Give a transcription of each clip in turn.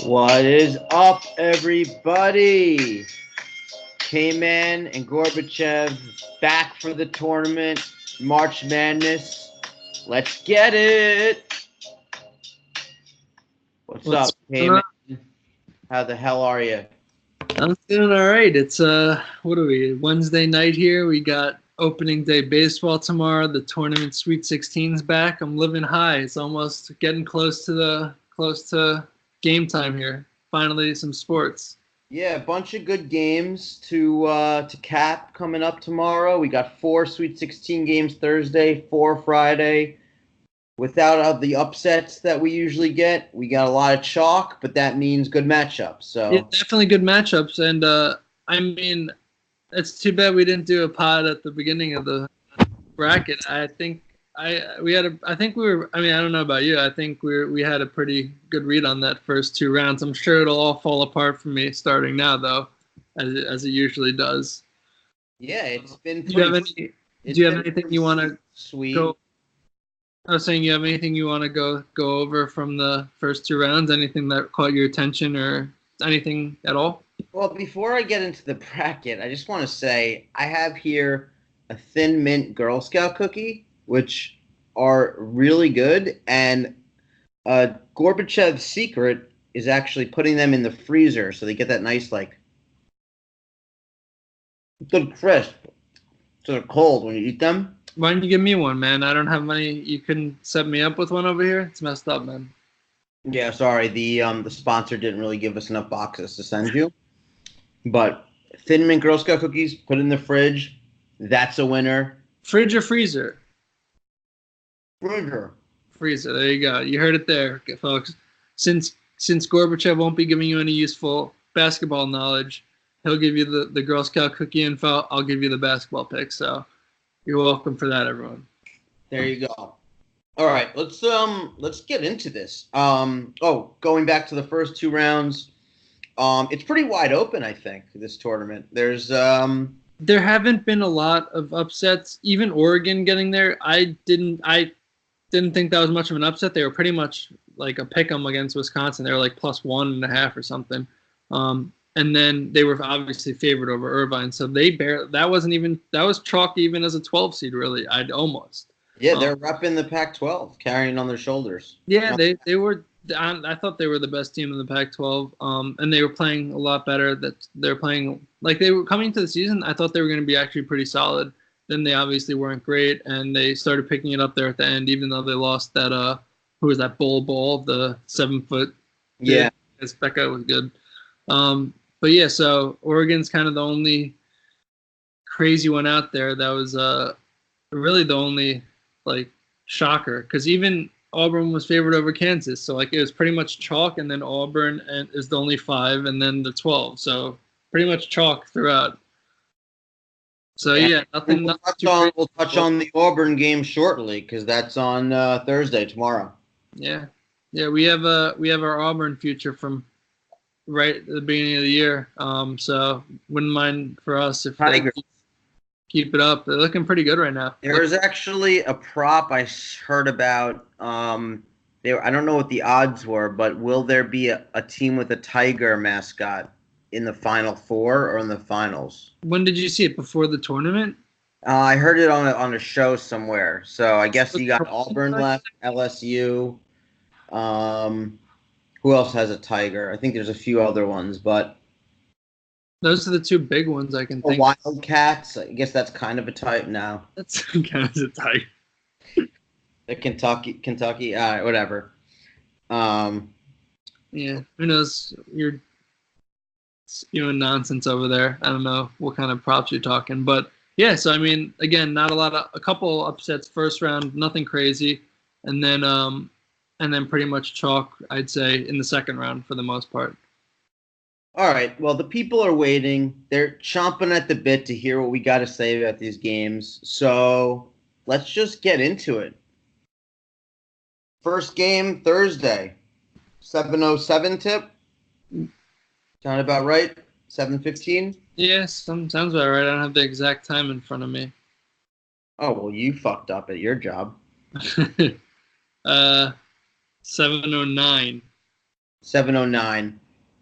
What is up, everybody? Kman and Gorbachev back for the tournament. March Madness. Let's get it. What's What's up, going Kman? on? How the hell are you? I'm doing all right. It's what are we? Wednesday night here. We got opening day baseball tomorrow. The tournament Sweet 16's back. I'm living high. It's almost getting close to game time here. Finally, some sports. Yeah, a bunch of good games to cap coming up tomorrow. We got 4 Sweet 16 games Thursday, 4 Friday. Without the upsets that we usually get, we got a lot of chalk, but that means good matchups. Yeah, So definitely good matchups. And I mean, it's too bad we didn't do a pod at the beginning of the bracket. I think we were. I mean, I don't know about you. I think we had a pretty good read on that first two rounds. I'm sure it'll all fall apart for me starting now, though, as it usually does. yeah, it's been Do you have pretty. any? It's Do you have been anything pretty you want to sweet. go? I was saying, you have anything you want to go over from the first two rounds? Anything that caught your attention or anything at all? Well, before I get into the bracket, I just want to say I have here a Thin Mint Girl Scout cookie, which are really good, and Gorbachev's secret is actually putting them in the freezer so they get that nice, like, good crisp. So they're cold when you eat them. Why don't you give me one, man? I don't have money. You can set me up with one over here. It's messed up, man. Yeah, sorry, the sponsor didn't really give us enough boxes to send you. But Thin Mint Girl Scout cookies, put in the fridge. That's a winner. Fridge or freezer? Freezer. Freezer. There you go. You heard it there, folks. Since Gorbachev won't be giving you any useful basketball knowledge, he'll give you the Girl Scout cookie info. I'll give you the basketball pick. So you're welcome for that, everyone. There you go. All right, let's get into this. Going back to the first two rounds, it's pretty wide open, I think, this tournament. There haven't been a lot of upsets. Even Oregon getting there, I didn't think that was much of an upset. They were pretty much like a pick 'em against Wisconsin. They were like +1.5 or something. And then they were obviously favored over Irvine. So that was chalk even as a 12 seed, really. I'd almost. Yeah, they're repping the Pac-12, carrying on their shoulders. Yeah, they were. I thought they were the best team in the Pac-12, and they were playing a lot better. That they're playing like they were coming to the season. I thought they were going to be actually pretty solid. Then they obviously weren't great, and they started picking it up there at the end, even though they lost that. Who was that? Bol, the 7 foot. Yeah, That guy was good. But yeah, so Oregon's kind of the only crazy one out there. That was really the only like shocker, because even Auburn was favored over Kansas, so like it was pretty much chalk, and then Auburn and is the only 5, and then the 12, so pretty much chalk throughout. So yeah, nothing. We'll touch on the Auburn game shortly because that's on Thursday tomorrow. Yeah, we have our Auburn future from right at the beginning of the year. So wouldn't mind for us if they keep it up. They're looking pretty good right now. There's actually a prop I heard about. I don't know what the odds were, but will there be a team with a tiger mascot in the Final Four or in the finals? When did you see it? Before the tournament? I heard it on a show somewhere. So I guess you got Auburn left, LSU. Who else has a tiger? I think there's a few other ones, but those are the two big ones I can think. Wildcats. I guess that's kind of a type now. That's kind of a tiger. The Kentucky. Whatever. Yeah, who knows? You're spewing nonsense over there. I don't know what kind of props you're talking, but yeah. So I mean, again, not a couple upsets first round, nothing crazy, and then pretty much chalk, I'd say, in the second round for the most part. All right. Well, the people are waiting. They're chomping at the bit to hear what we got to say about these games. So let's just get into it. First game Thursday, 7:07 tip. Sound about right? 7:15. Yes, sounds about right. I don't have the exact time in front of me. Oh well, you fucked up at your job. 7:09. 709.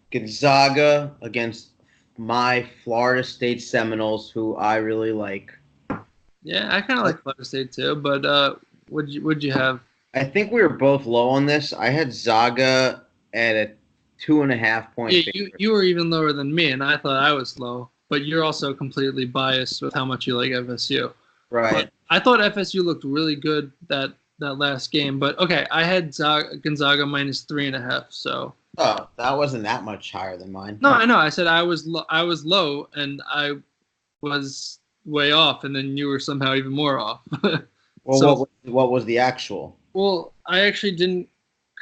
Gonzaga against my Florida State Seminoles, who I really like. Yeah, I kind of like Florida State too, but what'd you have? I think we were both low on this. I had Zaga at a 2.5 point Yeah, favorite. you were even lower than me, and I thought I was low. But you're also completely biased with how much you like FSU. Right. But I thought FSU looked really good that last game. But okay, I had Gonzaga minus 3.5. So Oh, that wasn't that much higher than mine. no, I know. I said I was low, and I was way off, and then you were somehow even more off. Well, So what was the actual? well, I actually didn't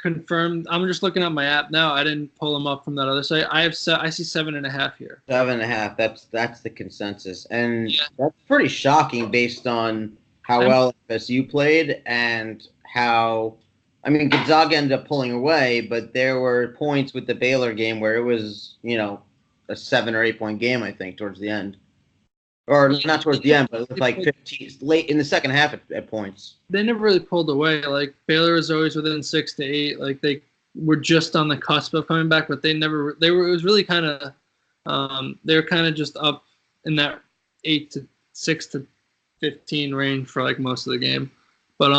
confirm. I'm just looking at my app now. I didn't pull them up from that other site. I see 7.5 here. 7.5. That's the consensus, and Yeah. that's pretty shocking based on how well FSU played and how. I mean, Gonzaga ended up pulling away, but there were points with the Baylor game where it was, a 7 or 8 point game. I think towards the end, or not towards the end, but it was like 15 late in the second half at points. They never really pulled away. Like Baylor was always within 6 to 8. Like they were just on the cusp of coming back, but they never. They were. It was really kind of. They were kind of just up in that 8 to 6 to 15 range for like most of the game. But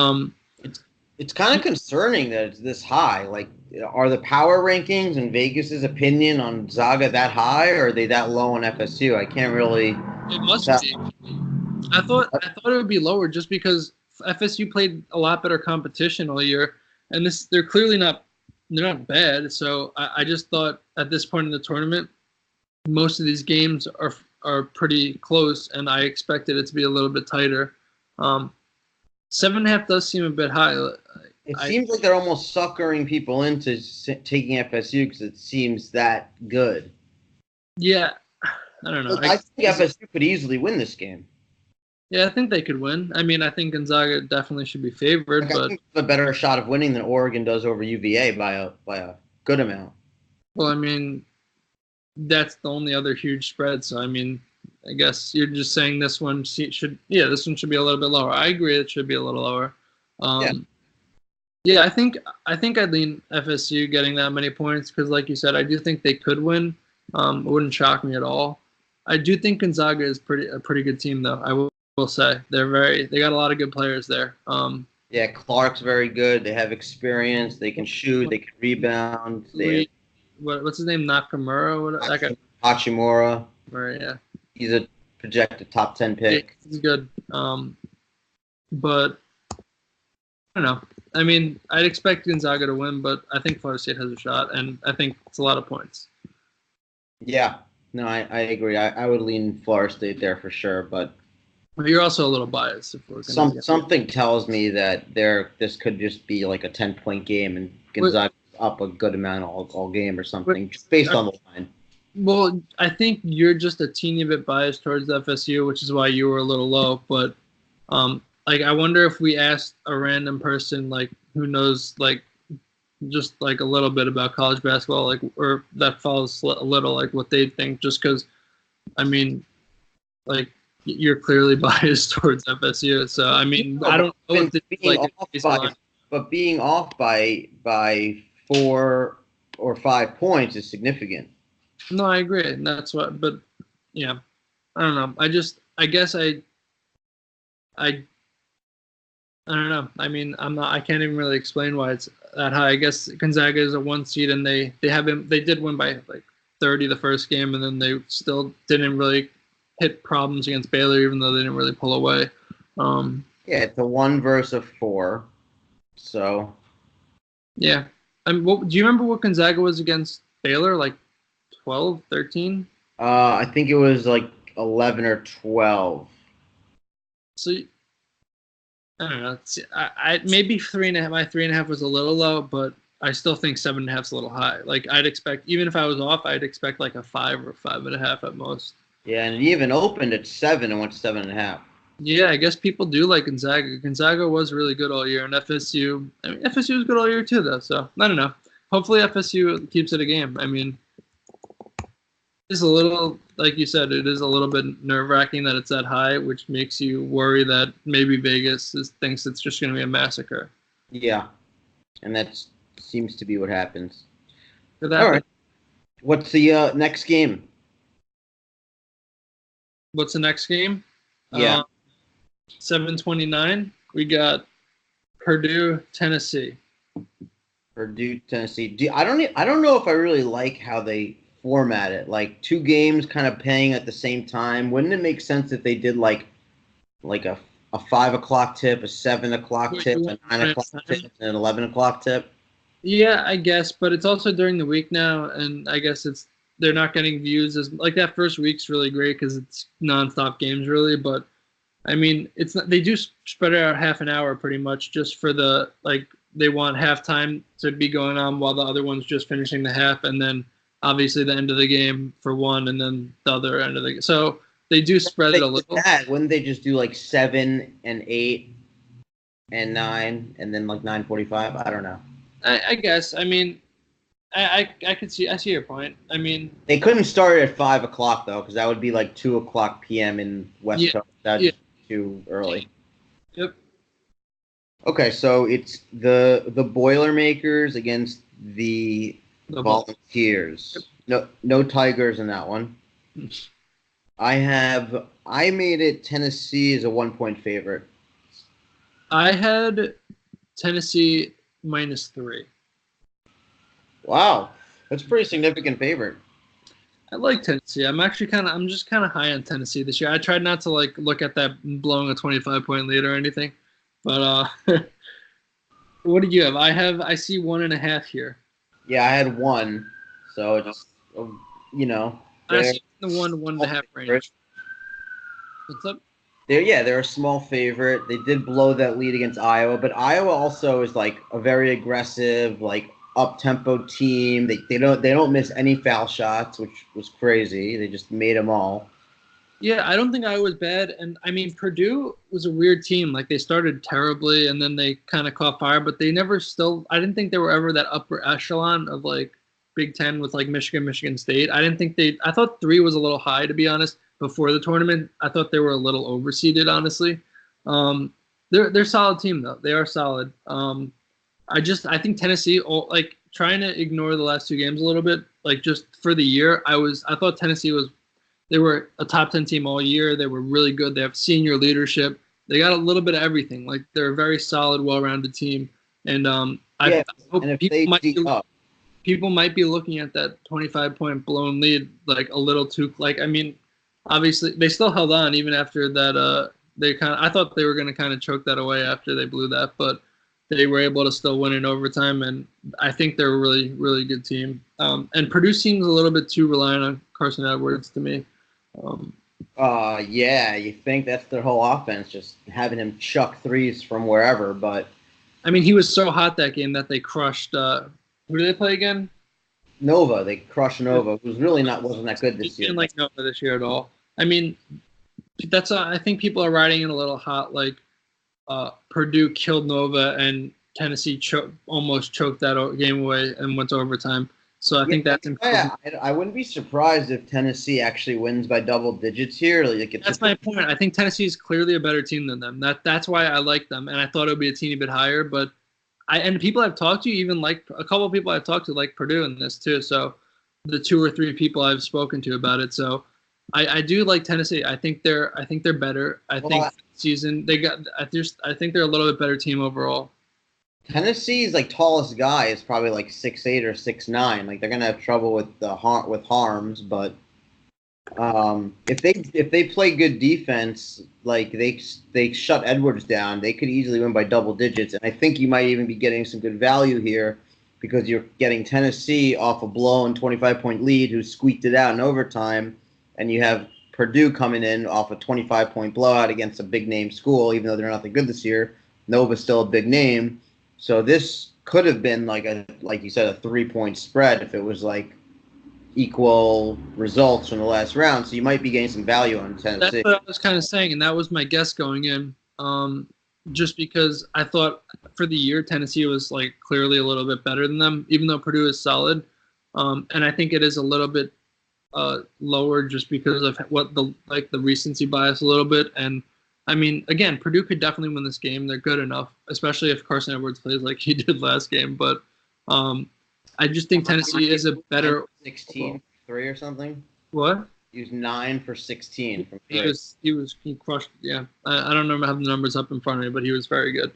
It's kind of concerning that it's this high. Like, are the power rankings and Vegas's opinion on Zaga that high, or are they that low on FSU? I can't really. it must be. I thought it would be lower just because FSU played a lot better competition all year, and they're clearly not. They're not bad. So I just thought at this point in the tournament, most of these games are pretty close, and I expected it to be a little bit tighter. 7.5 does seem a bit high. It seems like they're almost suckering people into taking FSU because it seems that good. Yeah, I don't know. Look, I think FSU could easily win this game. Yeah, I think they could win. I mean, I think Gonzaga definitely should be favored, Like, but I think they have a better shot of winning than Oregon does over UVA by a good amount. well, I mean, that's the only other huge spread. So I mean, I guess you're just saying this one should be a little bit lower. I agree, it should be a little lower. Yeah, I think I'd lean FSU getting that many points because, like you said, I do think they could win. It wouldn't shock me at all. I do think Gonzaga is a pretty good team, though. I will say they got a lot of good players there. Yeah, Clark's very good. They have experience. They can shoot. They can rebound. What's his name? Nakamura? That guy. Hachimura. Right, yeah. He's a projected top 10 pick. Yeah, he's good. But I don't know. I mean, I'd expect Gonzaga to win, but I think Florida State has a shot, and I think it's a lot of points. Yeah. No, I agree. I would lean Florida State there for sure, but you're also a little biased. If we're something tells me that this could just be like a 10-point game, and Gonzaga's up a good amount all game or something, just based on the line. Well, I think you're just a teeny bit biased towards FSU, which is why you were a little low. But like, I wonder if we asked a random person, like, who knows, like, just like a little bit about college basketball, like, or that follows a little, like, what they think. Just because, I mean, like, you're clearly biased towards FSU. So I mean, I don't know if it's like. But being off by 4 or 5 points is significant. No, I agree. And that's what, but yeah, I don't know. I guess I don't know. I mean, I can't even really explain why it's that high. I guess Gonzaga is a 1 seed and they did win by like 30 the first game, and then they still didn't really hit problems against Baylor, even though they didn't really pull away. Yeah, it's a 1 versus a 4. So. Yeah. I mean, do you remember what Gonzaga was against Baylor? Like 12, 13? I think it was like 11 or 12. So I don't know. I maybe 3.5. My 3.5 was a little low, but I still think 7.5 is a little high. Like I'd expect, even if I was off, I'd expect like a 5 or 5.5 at most. Yeah, and it even opened at 7 and went to 7.5. Yeah, I guess people do like Gonzaga. Gonzaga was really good all year, and FSU. I mean, FSU was good all year too, though. So I don't know. Hopefully, FSU keeps it a game. I mean, it's a little, like you said, it is a little bit nerve-wracking that it's that high, which makes you worry that maybe Vegas thinks it's just going to be a massacre. Yeah, and that seems to be what happens. for that. All right. What's the next game? What's the next game? Yeah. 7:29. We got Purdue, Tennessee. Purdue, Tennessee. I don't know if I really like how they format it. Like two games kind of paying at the same time. Wouldn't it make sense if they did like a 5 o'clock tip, a 7 o'clock tip, a 9 o'clock tip, and an 11 o'clock tip? Yeah, I guess, but it's also during the week now, and I guess they're not getting views as like that first week's really great because it's nonstop games really, but I mean it's not, they do spread it out half an hour pretty much just for the like they want halftime to be going on while the other one's just finishing the half, and then obviously the end of the game for one, and then the other end of the game. So they do spread it a little. Wouldn't they just do like 7 and 8 and 9 and then like 9:45? I don't know. I guess. I mean, I could see. I see your point. I mean, they couldn't start at 5 o'clock though, because that would be like 2 o'clock p.m. in West Coast. That's too early. Yep. Okay, so it's the Boilermakers against the Volunteers. Yep. No Tigers in that one. I made it Tennessee as a 1-point favorite. I had Tennessee -3. Wow, that's a pretty significant favorite. I like Tennessee. I'm just kind of high on Tennessee this year. I tried not to like look at that blowing a 25-point lead or anything, but what did you have? I see 1.5 here. Yeah, I had 1, so it's I see the 1.5 range. What's up? They're a small favorite. They did blow that lead against Iowa, but Iowa also is like a very aggressive, like up-tempo team. They don't miss any foul shots, which was crazy. They just made them all. Yeah, I don't think Iowa was bad, and I mean Purdue was a weird team. Like they started terribly, and then they kind of caught fire, but they never still. I didn't think they were ever that upper echelon of like Big Ten with like Michigan State. I didn't think I thought 3 was a little high to be honest. Before the tournament, I thought they were a little overseeded, honestly. They're a solid team though. They are solid. I think Tennessee, like trying to ignore the last 2 games a little bit, like just for the year, I thought Tennessee they were a top 10 team all year. They were really good. They have senior leadership. They got a little bit of everything. Like they're a very solid, well-rounded team. And I hope people might be looking at that 25-point blown lead like a little too. Like I mean. Obviously, they still held on even after that. I thought they were going to kind of choke that away after they blew that, but they were able to still win in overtime, and I think they're a really, really good team. And Purdue seems a little bit too reliant on Carson Edwards to me. Yeah, you think that's their whole offense, just having him chuck threes from wherever, but I mean, he was so hot that game that they crushed. Who did they play again? Nova. They crushed Nova. It wasn't that good this year. Didn't like Nova this year at all. I mean, I think people are riding it a little hot. Like Purdue killed Nova and Tennessee almost choked that game away and went to overtime. So I think that's important. Yeah, I wouldn't be surprised if Tennessee actually wins by double digits here. That's my point. I think Tennessee is clearly a better team than them. That's why I like them, and I thought it would be a teeny bit higher. But people I've talked to, even like a couple of people I've talked to, like Purdue in this too. So the 2 or 3 people I've spoken to about it. So I do like Tennessee. I think they're better. I think season I think they're a little bit better team overall. Tennessee's like tallest guy is probably like 6'8" or 6'9". Like they're gonna have trouble with harms, but if they play good defense, like they shut Edwards down, they could easily win by double digits. And I think you might even be getting some good value here because you're getting Tennessee off a blown 25-point lead who squeaked it out in overtime, and you have Purdue coming in off a 25-point blowout against a big name school, even though they're nothing good this year. Nova's still a big name. So this could have been like you said, a 3-point spread if it was like equal results from the last round. So you might be getting some value on Tennessee. That's what I was kind of saying, and that was my guess going in. Just because I thought for the year Tennessee was like clearly a little bit better than them, even though Purdue is solid. And I think it is a little bit lower just because of what the recency bias a little bit. And I mean, again, Purdue could definitely win this game. They're good enough, especially if Carson Edwards plays like he did last game. But I just think Tennessee is a better 16, 3 or something. What? He was 9 for 16 from 3. He crushed. Yeah, I don't remember having the numbers up in front of me, but he was very good.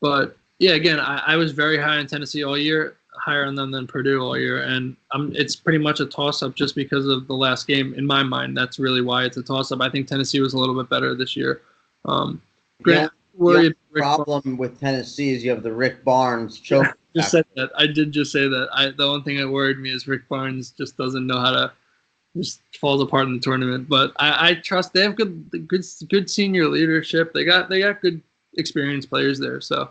But yeah, again, I was very high on Tennessee all year, higher on them than Purdue all year, and it's pretty much a toss-up just because of the last game. In my mind, that's really why it's a toss-up. I think Tennessee was a little bit better this year. The only problem with Tennessee is you have the Rick Barnes choke. Just said that. I did just say that. The one thing that worried me is Rick Barnes just doesn't know how to, just falls apart in the tournament. But I trust they have good senior leadership. They got good experienced players there, so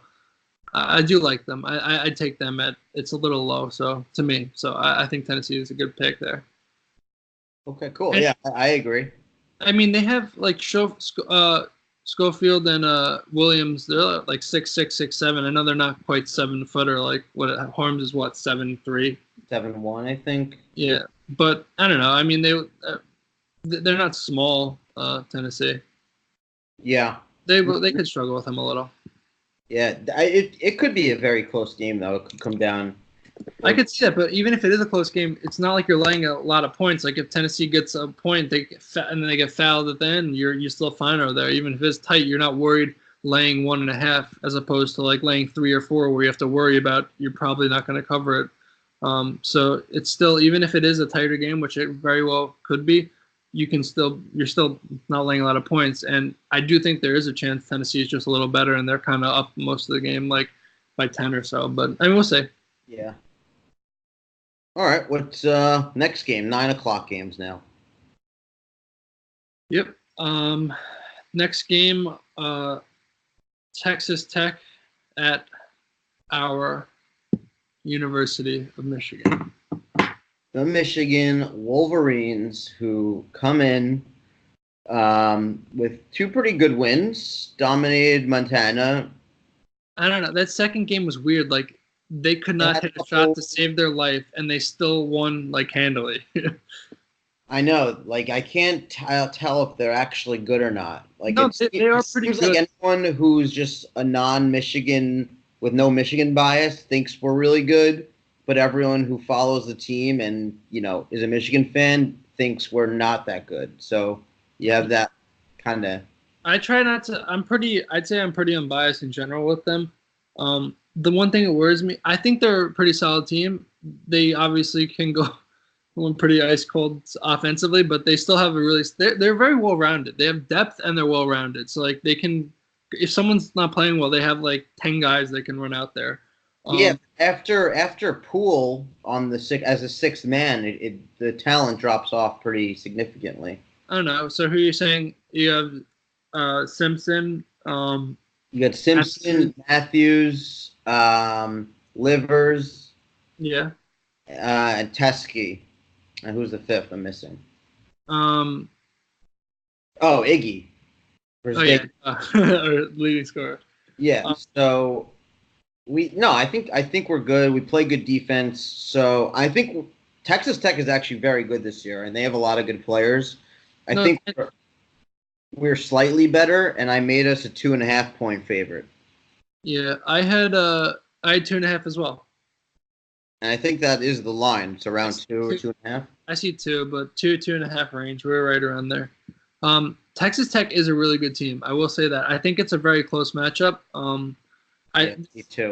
I do like them. I take them at, it's a little low, so to me. So I think Tennessee is a good pick there. Okay, cool. Yeah, I agree. I mean, they have like Schofield and Williams. They're like 6'6", 6'7". I know they're not quite 7-footer. Like what Harms is, what, 7'3", 7'1", I think. Yeah, but I don't know. I mean, they're not small. Tennessee. Yeah, they could struggle with them a little. Yeah, it could be a very close game though. It could come down. I could see that, but even if it is a close game, it's not like you're laying a lot of points. Like if Tennessee gets a point, and then they get fouled at the end, you're still fine over there. Even if it's tight, you're not worried laying 1.5 as opposed to like laying 3 or 4 where you have to worry about you're probably not going to cover it. So it's still, even if it is a tighter game, which it very well could be, you're still not laying a lot of points. And I do think there is a chance Tennessee is just a little better and they're kind of up most of the game, like by 10 or so. But I mean, we'll see. Yeah. All right. What's next game? 9:00 games now. Yep. Next game, Texas Tech at our University of Michigan. The Michigan Wolverines, who come in with 2 pretty good wins, dominated Montana. I don't know. That second game was weird. Like, they could not hit a shot to save their life, and they still won, like, handily. I know. Like, I can't tell if they're actually good or not. Like, no, they are pretty good. Like anyone who's just a non-Michigan, with no Michigan bias, thinks we're really good. But everyone who follows the team and, is a Michigan fan thinks we're not that good. So you have that kind of. I try not to. I'd say I'm pretty unbiased in general with them. The one thing that worries me, I think they're a pretty solid team. They obviously can go pretty ice cold offensively, but they still have they're very well rounded. They have depth and they're well rounded. So like they can, if someone's not playing well, they have like 10 guys that can run out there. Yeah, after Poole on as a 6th man, the talent drops off pretty significantly. I don't know. So who are you saying? You have Simpson. You got Simpson, Matthews, Livers. Yeah. And Teskey. And who's the 5th? I'm missing. Iggy. Leading scorer. Yeah. So. I think we're good. We play good defense. So I think Texas Tech is actually very good this year, and they have a lot of good players. I think we're slightly better, and I made us a 2.5-point favorite. Yeah, I had 2.5 as well. And I think that is the line. It's around 2 or 2.5. I see 2, but 2.5 range. We're right around there. Texas Tech is a really good team. I will say that. I think it's a very close matchup. Me too.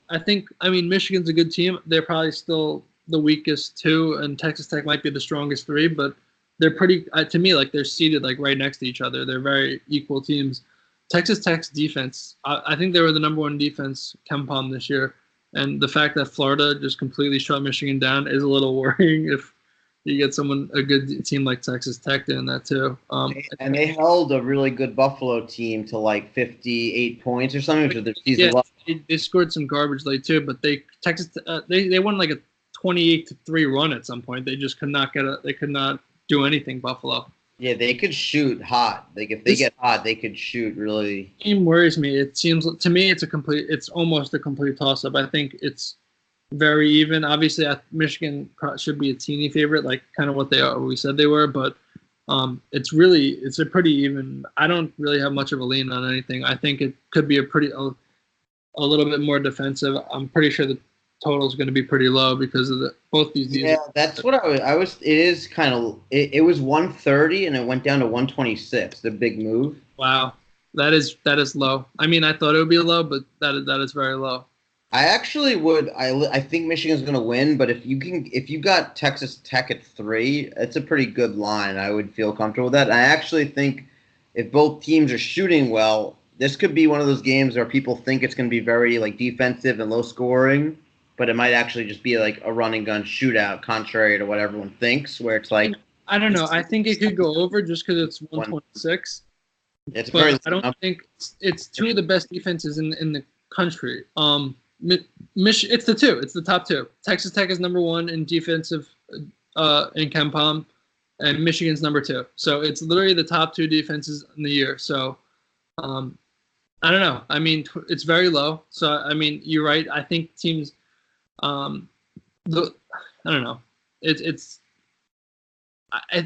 I mean, Michigan's a good team. They're probably still the weakest 2, and Texas Tech might be the strongest 3, but they're pretty, to me, like they're seated like right next to each other. They're very equal teams. Texas Tech's defense, I think they were the number 1 defense KenPom this year, and the fact that Florida just completely shut Michigan down is a little worrying if you get a good team like Texas Tech doing that too. And they held a really good Buffalo team to like 58 points or something, which is their season low. They scored some garbage late too, but they won like a 28-3 run at some point. They just could not do anything, Buffalo. Yeah, they could shoot hot. Like if they get hot, they could shoot really. Team worries me. It seems to me it's almost a complete toss up. I think it's very even. Obviously, Michigan should be a teeny favorite, like kind of what we said they were, but it's a pretty even. I don't really have much of a lean on anything. I think it could be a little bit more defensive. I'm pretty sure that total is going to be pretty low because of both these. Yeah, that's what I was. It is kind of. It was 130 and it went down to 126. The big move. Wow, that is low. I mean, I thought it would be low, but that is very low. I actually would. I think Michigan's going to win, but if you got Texas Tech at 3, it's a pretty good line. I would feel comfortable with that. I actually think if both teams are shooting well, this could be one of those games where people think it's going to be very like defensive and low scoring, but it might actually just be like a run and gun shootout, contrary to what everyone thinks. Where it's like I don't know. I think it could go over just because it's 126. It's but very. I don't think it's two of the best defenses in the country. It's the two. It's the top two. Texas Tech is number 1 in defensive in KenPom, and Michigan's number 2. So it's literally the top 2 defenses in the year. So I don't know. I mean, it's very low. So I mean, you're right. I think teams. I don't know.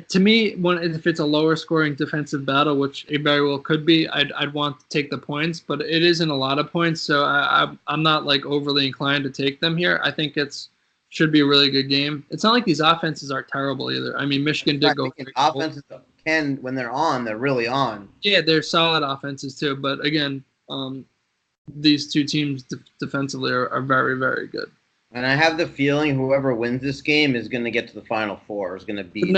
To me, if it's a lower scoring defensive battle, which it very well could be, I'd want to take the points, but it isn't a lot of points, so I'm not like overly inclined to take them here. I think should be a really good game. It's not like these offenses are terrible either. I mean, Michigan did go. Offenses can, when they're on, they're really on. Yeah, they're solid offenses too, but again, these two teams defensively are very, very good. And I have the feeling whoever wins this game is going to get to the Final Four. Is going to be.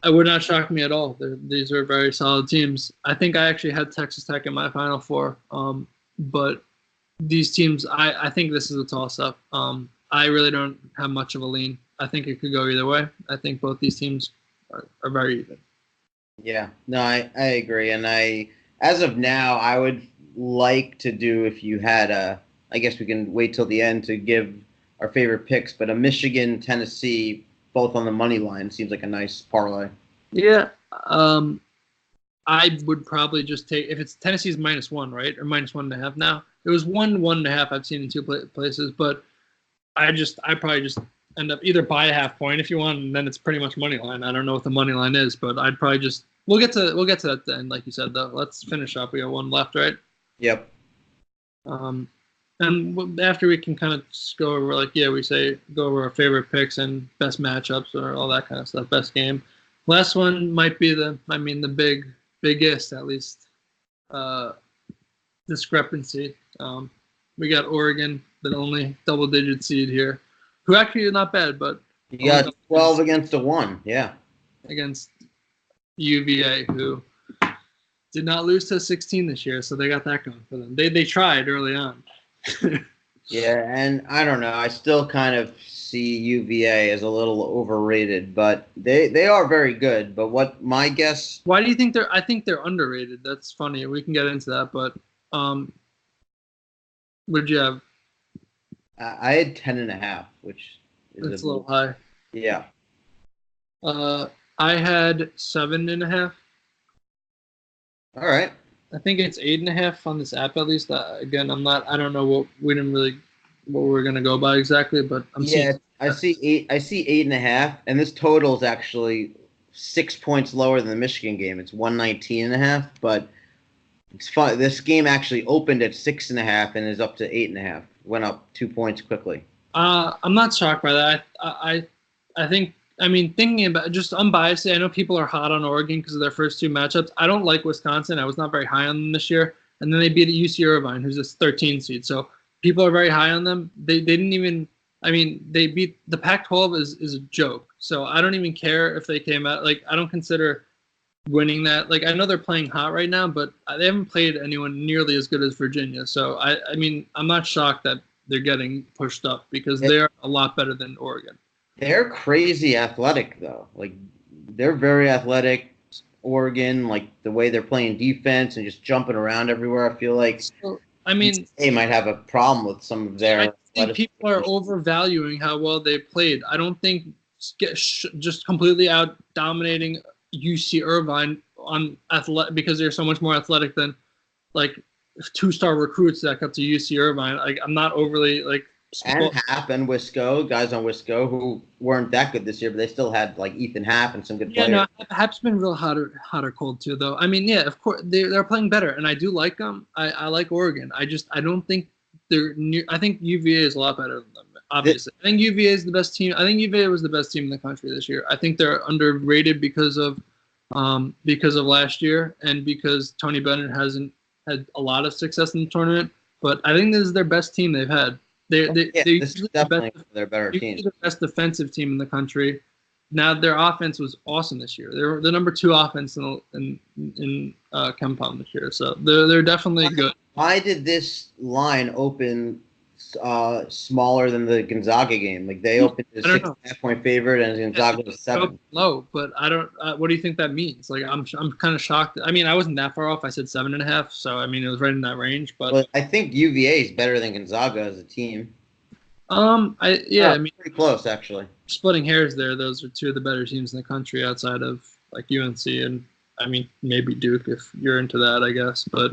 It would not shock me at all. These are very solid teams. I think I actually had Texas Tech in my Final Four. But these teams, I think this is a toss-up. I really don't have much of a lean. I think it could go either way. I think both these teams are very even. Yeah, no, I agree. And as of now, I would like to do, if you had I guess we can wait till the end to give our favorite picks, but a Michigan, Tennessee, both on the money line seems like a nice parlay. Yeah, I would probably just take, if it's Tennessee's -1, right, or -1.5 now. It was 1.5 I've seen in 2 places, but I probably just end up either buy a half point if you want, and then it's pretty much money line. I don't know what the money line is, but I'd probably just we'll get to that then, like you said though. Let's finish up. We got one left, right? Yep. And after we can kind of just go over, like, yeah, we go over our favorite picks and best matchups or all that kind of stuff, best game. Last one might be the biggest, at least, discrepancy. We got Oregon, the only double-digit seed here, who actually is not bad, but you got 12 against a 1, yeah. Against UVA, who did not lose to 16 this year, so they got that going for them. They tried early on. Yeah, and I don't know. I still kind of see UVA as a little overrated, but they are very good. But what my guess? Why do you think I think they're underrated. That's funny. We can get into that, but what did you have? I had 10.5, which is a little high. Yeah. I had 7.5. All right. I think it's 8.5 on this app at least. Again, I don't know what we're gonna go by exactly, but I see 8.5, and this total is actually 6 points lower than the Michigan game. It's 119.5, but it's fun. This game actually opened at 6.5 and is up to 8.5. Went up 2 points quickly. I'm not shocked by that. I think. I mean, thinking about just unbiasedly, I know people are hot on Oregon because of their first 2 matchups. I don't like Wisconsin. I was not very high on them this year. And then they beat UC Irvine, who's a 13 seed. So people are very high on them. They didn't even – I mean, they beat – the Pac-12 is a joke. So I don't even care if they came out – like, I don't consider winning that. Like, I know they're playing hot right now, but they haven't played anyone nearly as good as Virginia. So, I mean, I'm not shocked that they're getting pushed up because they're a lot better than Oregon. They're crazy athletic, though. Like, they're very athletic. Oregon, like, the way they're playing defense and just jumping around everywhere, I feel like they might have a problem with some of their. I think people are overvaluing how well they played. I don't think just completely out dominating UC Irvine on because they're so much more athletic than, like, 2-star recruits that got to UC Irvine. Like, I'm not overly, like. And Happ and Wisco, guys on Wisco who weren't that good this year, but they still had like Ethan Happ and some good players. Yeah, no, Happ's been real hot or cold too, though. I mean, yeah, of course they're playing better, and I do like them. I like Oregon. I don't think they're near. I think UVA is a lot better than them. obviously. I think UVA is the best team. I think UVA was the best team in the country this year. I think they're underrated because of last year and because Tony Bennett hasn't had a lot of success in the tournament. But I think this is their best team they've had. They're this is definitely their better team. The best defensive team in the country. Now their offense was awesome this year. They're the number 2 offense in Kman this year, so they're definitely good. Why did this line open smaller than the Gonzaga game? Like they opened as 6.5 point favorite, and Gonzaga was 7. Low, but I don't. What do you think that means? Like I'm kind of shocked. I mean, I wasn't that far off. I said 7.5, so I mean it was right in that range. But I think UVA is better than Gonzaga as a team. I mean, pretty close actually. Splitting hairs there. Those are 2 of the better teams in the country outside of like UNC and I mean maybe Duke if you're into that, I guess. But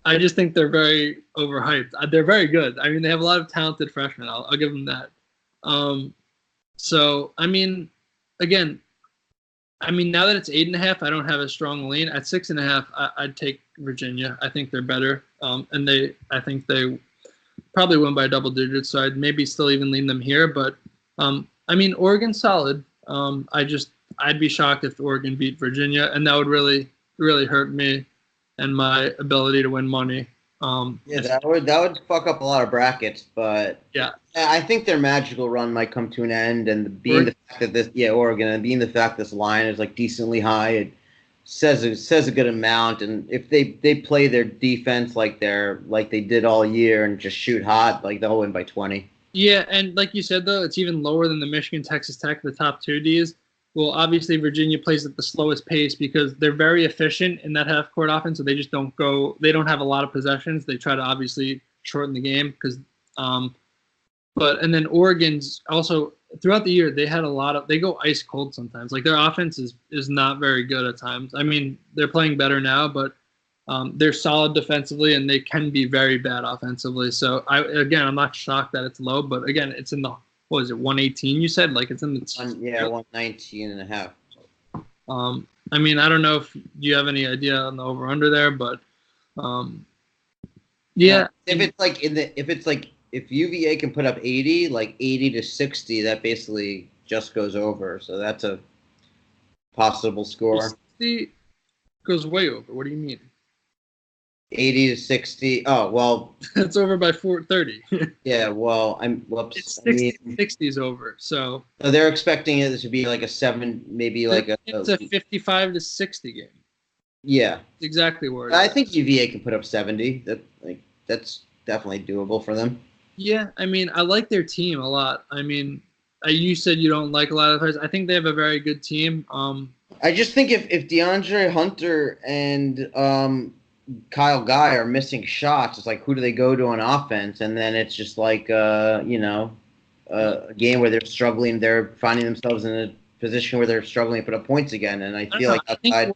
I just think they're very overhyped. They're very good. I mean, they have a lot of talented freshmen. I'll give them that. So I mean, again, now that it's 8.5, I don't have a strong lean. At 6.5, I'd take Virginia. I think they're better, and I think they probably win by double digits, so I'd maybe still even lean them here. But I mean, Oregon's solid. I'd be shocked if Oregon beat Virginia, and that would really, really hurt me and my ability to win money. That would fuck up a lot of brackets, but yeah, I think their magical run might come to an end, and being the fact that Oregon, and being the fact this line is like decently high, it says a good amount. And if they play their defense like they did all year and just shoot hot, like they'll win by 20. Yeah, and like you said though, it's even lower than the Michigan, Texas Tech, the top 2 Ds. Well, obviously Virginia plays at the slowest pace because they're very efficient in that half-court offense, so they just don't go. They don't have a lot of possessions. They try to obviously shorten the game because, and then Oregon's also throughout the year they had they go ice cold sometimes. Like their offense is not very good at times. I mean, they're playing better now, but they're solid defensively and they can be very bad offensively. So I'm not shocked that it's low, but again, it's in the. What was it, 118 you said? Like it's in the 119.5. I mean, I don't know if you have any idea on the over under there, but yeah. If UVA can put up 80, like 80 to 60, that basically just goes over. So that's a possible score. 60 goes way over. What do you mean? 80 to 60. Oh, well. It's over by 430. Yeah, well, whoops. It's 60 is over, so. They're expecting it to be like a 7, maybe like It's a 55 to 60 game. Yeah. Exactly where I think UVA can put up 70. That's definitely doable for them. Yeah, I mean, I like their team a lot. I mean, you said you don't like a lot of the players. I think they have a very good team. I just think if DeAndre Hunter and Kyle Guy are missing shots, it's like who do they go to on offense? And then it's just like a game where they're struggling. They're finding themselves in a position where they're struggling to put up points again. And I feel like outside.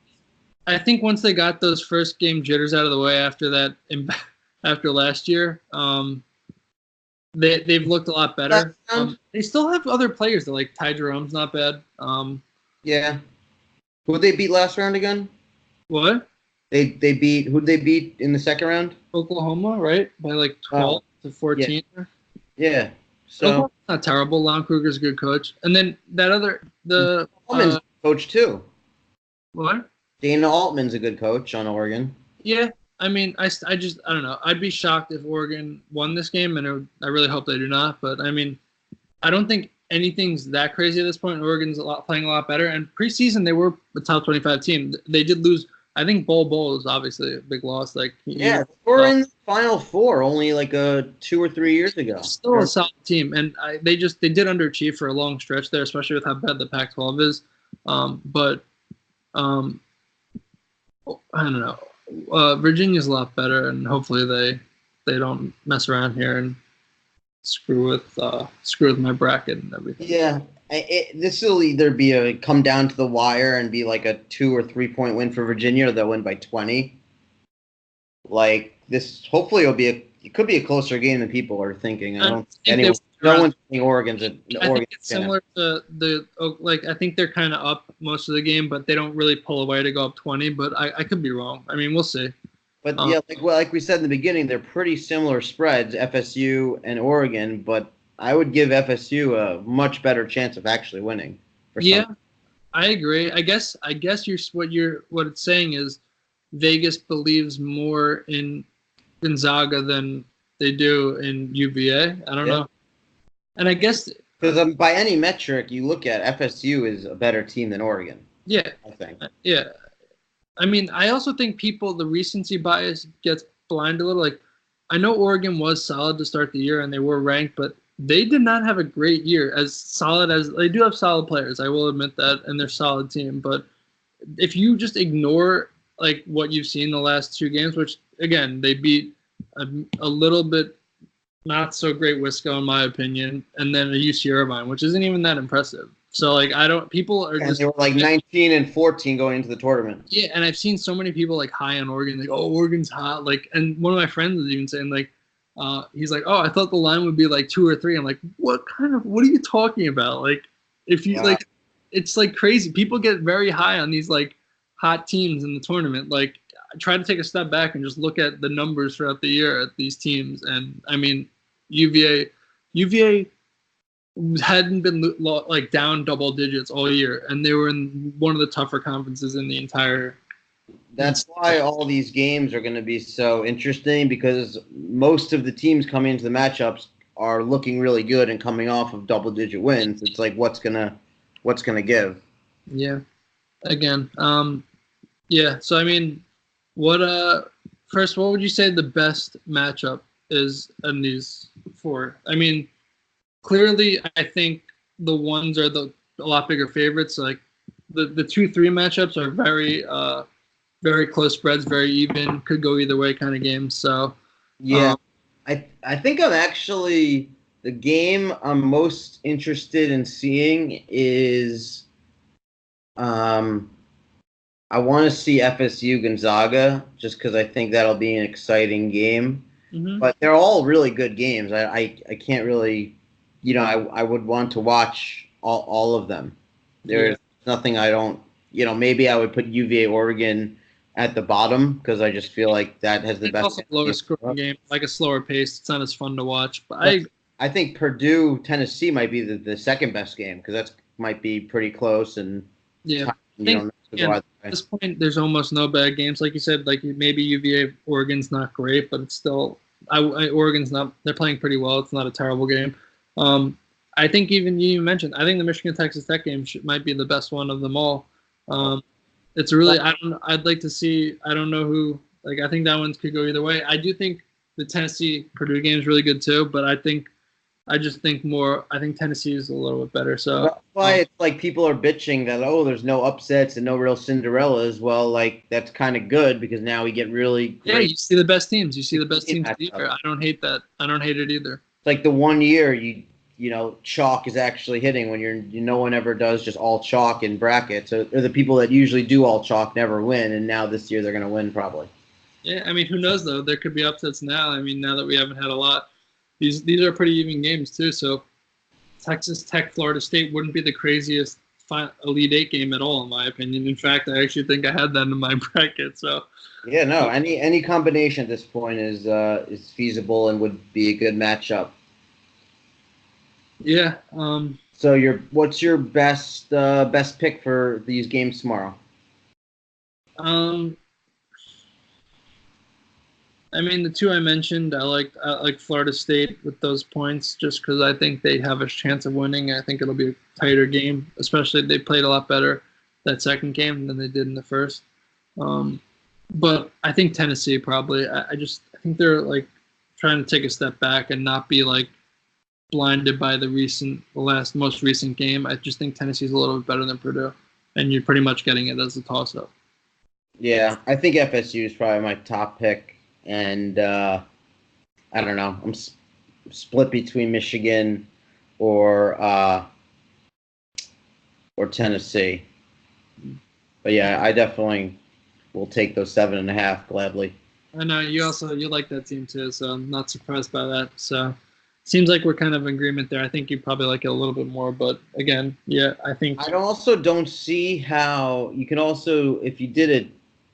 I think once they got those first game jitters out of the way after that, after last year, they've looked a lot better. They still have other players that like Ty Jerome's not bad. Yeah. Who'd they beat last round again? What? Who'd they beat in the second round? Oklahoma, right? By like 12 to 14. Yeah. So Oklahoma's not terrible. Lon Kruger's a good coach. And then Altman's a coach too. What? Dana Altman's a good coach on Oregon. Yeah. I mean, I don't know. I'd be shocked if Oregon won this game, and I really hope they do not. But, I mean, I don't think anything's that crazy at this point. Oregon's playing a lot better. And preseason, they were a top 25 team. They did lose. I think Bowl is obviously a big loss. Like they were in the Final Four only like 2 or 3 years ago. Still a solid team, and they did underachieve for a long stretch there, especially with how bad the Pac-12 is. But I don't know. Virginia's a lot better, and hopefully they don't mess around here and screw with my bracket and everything. Yeah. This will either come down to the wire and be like a 2 or 3 point win for Virginia, or they'll win by 20. Like this, hopefully it could be a closer game than people are thinking. No one's thinking Oregon's I think it's similar to I think they're kind of up most of the game, but they don't really pull away to go up 20. But I could be wrong. I mean, we'll see. But yeah, like we said in the beginning, they're pretty similar spreads, FSU and Oregon. But I would give FSU a much better chance of actually winning. Yeah, I agree. I guess what it's saying is Vegas believes more in Gonzaga than they do in UVA. I don't know. And I guess because by any metric you look at, FSU is a better team than Oregon. Yeah, I think. Yeah. I mean, I also think the recency bias gets blind a little. Like, I know Oregon was solid to start the year and they were ranked, but they did not have a great year. As solid as they do have solid players, I will admit that, and they're a solid team. But if you just ignore like what you've seen the last two games, which again they beat a little bit not so great Wisco in my opinion, and then a UC Irvine, which isn't even that impressive. So like people are just they were like 19 and 14 going into the tournament. Yeah, and I've seen so many people like high on Oregon, like, oh, Oregon's hot. Like, and one of my friends was even saying like, he's like, oh, I thought the line would be like 2 or 3. I'm like, what are you talking about? Like, if you like, it's like crazy. People get very high on these like hot teams in the tournament. Like, try to take a step back and just look at the numbers throughout the year at these teams. And I mean, UVA hadn't been like down double digits all year, and they were in one of the tougher conferences in the entire. That's why all these games are going to be so interesting, because most of the teams coming into the matchups are looking really good and coming off of double-digit wins. It's like what's gonna give. Yeah. Again, yeah. So I mean, what would you say the best matchup is in these four? I mean, clearly, I think the ones are a lot bigger favorites. Like the 2-3 matchups are very close spreads, very even, could go either way kind of games. So yeah, I think I'm actually the game I'm most interested in seeing is I want to see FSU Gonzaga, just because I think that'll be an exciting game. Mm-hmm. But they're all really good games. I can't really, I would want to watch all of them. There's nothing I don't, maybe I would put UVA Oregon at the bottom, because I just feel like that has the best. Also lower scoring game, like a slower pace. It's not as fun to watch. But I think Purdue Tennessee might be the second best game, because that might be pretty close. And yeah, at this point, there's almost no bad games. Like you said, like maybe UVA Oregon's not great, but it's still Oregon's not. They're playing pretty well. It's not a terrible game. I think even you mentioned. I think the Michigan Texas Tech game might be the best one of them all. It's really I'd like to see. I don't know who. Like I think that one could go either way. I do think the Tennessee Purdue game is really good too, but I think Tennessee is a little bit better. So that's why it's like people are bitching that there's no upsets and no real Cinderellas. Well, like that's kind of good, because now we get really great. Yeah, you see the best teams. You see the best teams either. I don't hate that. I don't hate it either. It's like the one year chalk is actually hitting when no one ever does just all chalk in brackets. So the people that usually do all chalk never win, and now this year they're going to win probably. Yeah, I mean, who knows though? There could be upsets now. I mean, now that we haven't had a lot, these are pretty even games too. So Texas Tech, Florida State wouldn't be the craziest Elite Eight game at all, in my opinion. In fact, I actually think I had that in my bracket. So yeah, no, any combination at this point is feasible and would be a good matchup. Yeah. So what's your best pick for these games tomorrow? I mean, the two I mentioned, I like Florida State with those points, just because I think they have a chance of winning. I think it'll be a tighter game, especially they played a lot better that second game than they did in the first. But I think Tennessee probably. I think they're like trying to take a step back and not be like blinded by the most recent game. I just think Tennessee's a little bit better than Purdue, and you're pretty much getting it as a toss-up. Yeah, I think FSU is probably my top pick, and I don't know. I'm split between Michigan or Tennessee, but yeah, I definitely will take those 7.5 gladly. I know you like that team too, so I'm not surprised by that. So. Seems like we're kind of in agreement there. I think you probably like it a little bit more, but again, yeah, I think. I also don't see how you can also, if you did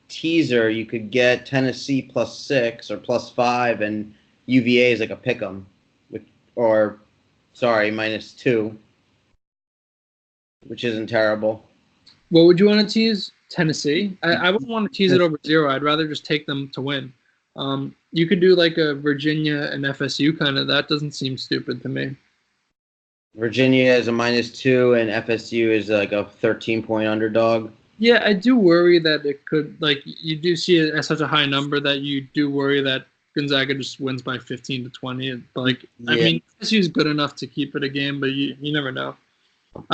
teaser, you could get Tennessee +6 or +5, and UVA is like a pick'em, or sorry, -2, which isn't terrible. What would you want to tease? Tennessee? I wouldn't want to tease it over 0. I'd rather just take them to win. You could do like a Virginia and FSU kind of. That doesn't seem stupid to me. Virginia is a -2, and FSU is like a 13-point underdog. Yeah, I do worry that it could, like, you do see it as such a high number that you do worry that Gonzaga just wins by 15 to 20. Like, yeah. I mean, FSU is good enough to keep it a game, but you never know.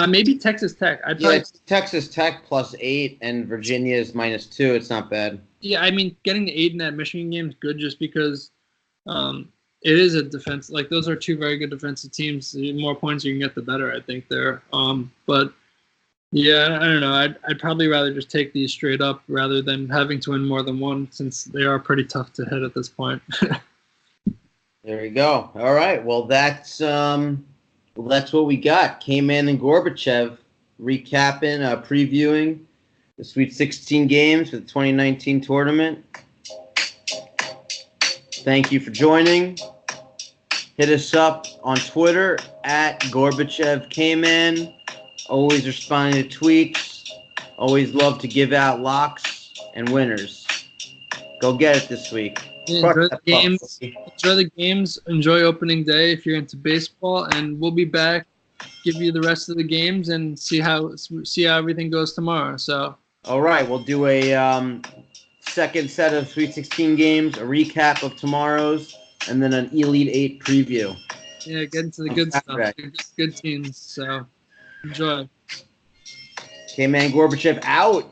Maybe Texas Tech. It's Texas Tech +8, and Virginia is -2. It's not bad. Yeah, I mean, getting the 8 in that Michigan game is good just because it is a defense. Like, those are two very good defensive teams. The more points you can get, the better, I think, there. But, yeah, I don't know. I'd probably rather just take these straight up rather than having to win more than one, since they are pretty tough to hit at this point. There you go. All right. Well, that's what we got. Kman and Gorbachev recapping, previewing the Sweet 16 games for the 2019 tournament. Thank you for joining. Hit us up on Twitter at Gorbachev Kman. Always responding to tweets. Always love to give out locks and winners. Go get it this week. Enjoy the games. Enjoy the games. Enjoy opening day if you're into baseball, and we'll be back, give you the rest of the games, and see how everything goes tomorrow. So. All right, we'll do a second set of Sweet 16 games, a recap of tomorrow's, and then an Elite 8 preview. Yeah, get into the good stuff. Good teams. So enjoy. Kman Gorbachev out.